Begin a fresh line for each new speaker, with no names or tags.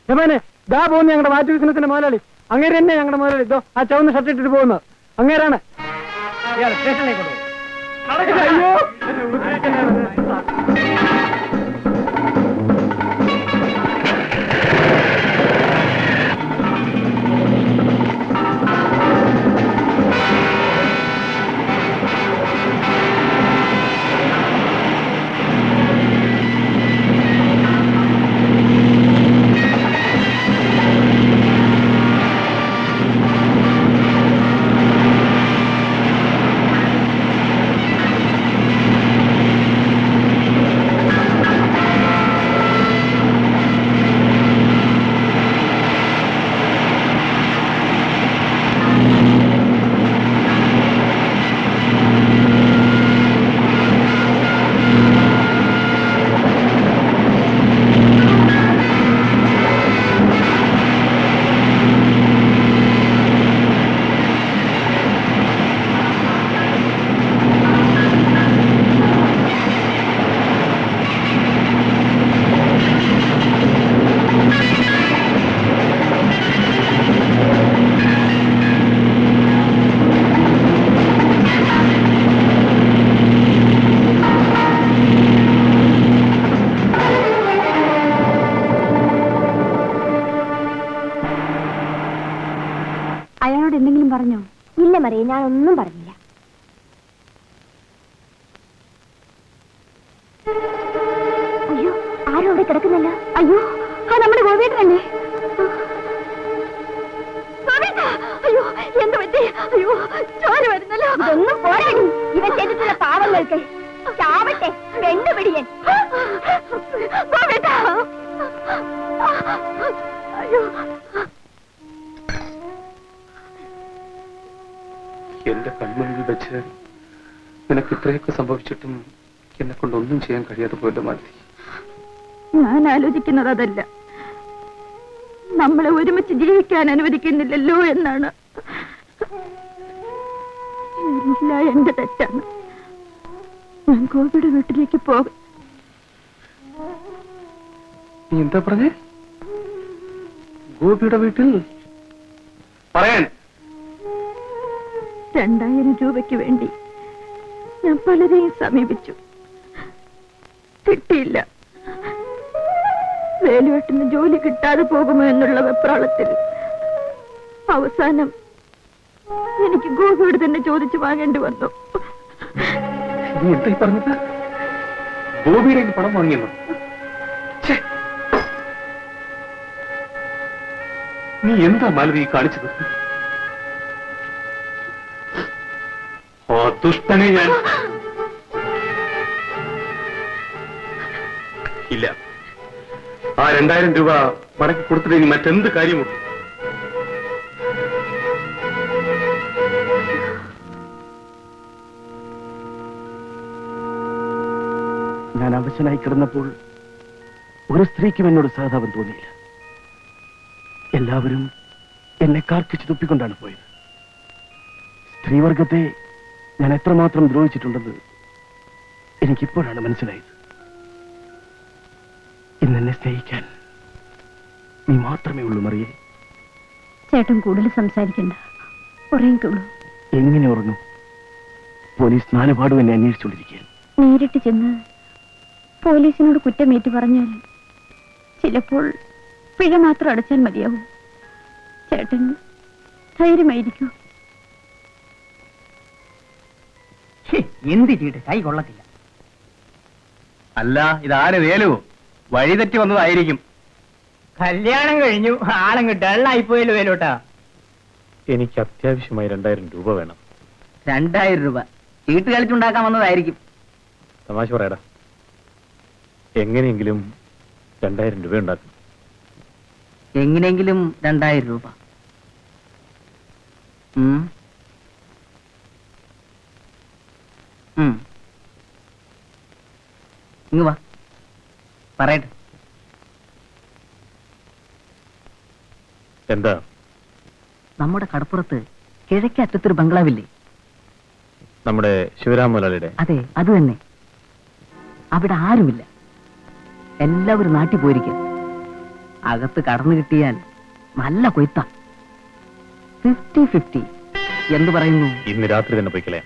യമനെ ദാ പോകുന്നു ഞങ്ങളുടെ മാറ്റി ബിസിനസിന്റെ മുതലാളി. അങ്ങേര് തന്നെ ഞങ്ങളുടെ മുതലാളി. ഇതോ ആ ചുവന്ന ഷർട്ട് ഇട്ടിട്ട് പോകുന്നത് അങ്ങേരാണ്. സ്റ്റേഷനിലേക്ക് കൊണ്ടുപോകും. അയ്യോ
അയാളോട് എന്തെങ്കിലും പറഞ്ഞോ? ഇല്ല മറിയ, ഞാനൊന്നും പറഞ്ഞില്ല. അയ്യോ, ആരും അവിടെ കിടക്കുന്നല്ല. അയ്യോ, ആ നമ്മുടെ ഗോപിയേട്ടനല്ലേ? അയ്യോ, എന്ത് പറ്റി? അയ്യോ, ചോര വരുന്നല്ലോ. ഇതൊന്നും പോരാടി ഇവൻ ചെയ്തിട്ടുള്ള പാവങ്ങൾക്ക്. ചാവട്ടെ വെണ്ടുപിടിയൻ. അയ്യോ,
എന്റെ കൺമുന്നിൽ വെച്ച് നിനക്ക് ഇത്രയൊക്കെ സംഭവിച്ചിട്ടും എന്നെ കൊണ്ടൊന്നും ചെയ്യാൻ കഴിയാതെ പോയല്ലോ മാലതി.
ഞാൻ ആലോചിക്കുന്നത് അതല്ല, നമ്മളെ ഒരുമിച്ച് ജീവിക്കാൻ അനുവദിക്കുന്നില്ലല്ലോ എന്നാണ്. എല്ലാം എന്റെ തെറ്റാണ്. ഞാൻ ഗോപിയുടെ വീട്ടിലേക്ക് പോകും.
നീ എന്താ പറഞ്ഞേ? ഗോപിയുടെ വീട്ടിൽ പറയാൻ
2000 രൂപയ്ക്ക് വേണ്ടി ഞാൻ പലരെയും സമീപിച്ചു, കിട്ടിയില്ല. വേലുവേട്ടന് ജോലി കിട്ടാതെ പോകുമോ എന്നുള്ള വെപ്രാളത്തിൽ അവസാനം എനിക്ക് ഗോപിയോട് തന്നെ ചോദിച്ചു വാങ്ങേണ്ടി വന്നു.
നീ എന്താ പറഞ്ഞത്? ഗോപിയുടെ പണം വാങ്ങിയെന്നു? നീ എന്താ മാലതി കാണിച്ചത്? ദുഷ്ടനെ ഞാൻ ഇല്ല. ആ 2000 രൂപ മടക്കി കൊടുത്തിട്ട് ഇനി മറ്റെന്ത് കാര്യമുണ്ട്?
ഞാൻ അവശനായി കിടന്നപ്പോൾ ഒരു സ്ത്രീക്കും എന്നോട് സഹതാപം തോന്നിയില്ല. എല്ലാവരും എന്നെ കാർക്കിച്ചു തുപ്പിക്കൊണ്ടാണ് പോയത്. സ്ത്രീവർഗത്തെ ഞാൻ എത്രമാത്രം ദ്രോഹിച്ചിട്ടുണ്ടെന്ന് എനിക്കിപ്പോഴാണ് മനസ്സിലായത്. ഇന്നെന്നെ സ്നേഹിക്കാൻ നീ മാത്രമേ ഉള്ളൂ മറിയേ.
ചേട്ടൻ കൂടുതൽ സംസാരിക്കണ്ട, ഉറങ്ങിക്കുള്ളൂ.
എങ്ങനെ ഉറങ്ങും? പോലീസ് നാലുപാടും എന്നെ അന്വേഷിച്ചുകൊണ്ടിരിക്കുകയാണ്.
നേരിട്ട് ചെന്ന് പോലീസിനോട് കുറ്റമേറ്റു പറഞ്ഞാൽ ചിലപ്പോൾ പിഴ മാത്രം അടച്ചാൽ മതിയാവും. ചേട്ടൻ ധൈര്യമായിരിക്കൂ.
എന്ത് ചെയ്തിട്ട് കൈ കൊള്ളത്തില്ല.
അല്ല, ഇതാരെ വേലുവോ? വഴിതെറ്റി വന്നതായിരിക്കും.
കല്യാണം കഴിഞ്ഞു, ആളങ്ങ് ഡള്ളായിപ്പോയല്ലോ വേലോട്ടാ.
എനിക്ക് അത്യാവശ്യമായി 2000 രൂപ വേണം.
2000 രൂപ ചീട്ട് കളിച്ചുണ്ടാക്കാൻ വന്നതായിരിക്കും.
തമാശ പറയടാ. എങ്ങനെയെങ്കിലും 2000 രൂപ ഉണ്ടാക്കും.
എങ്ങനെയെങ്കിലും 2000 രൂപ. ഇങ്ങ് വാ, പറയട്ടെ.
എന്താ?
നമ്മുടെ കടപ്പുറത്ത് കിഴക്കേ അറ്റത്തൊരു ബംഗ്ലാവില്ലേ?
നമ്മുടെ ശിവരാമ മുതലാളിയുടെ?
അതെ, അത് തന്നെ. അവിടെ ആരുമില്ല, എല്ലാവരും നാട്ടിൽ പോയിരിക്കുക.
അകത്ത് കടന്നു കിട്ടിയാൽ നല്ല കൊയ്ത്ത 50-50 എന്ത് പറയുന്നു?
ഇന്ന് രാത്രി തന്നെ പോയിക്കളയാം.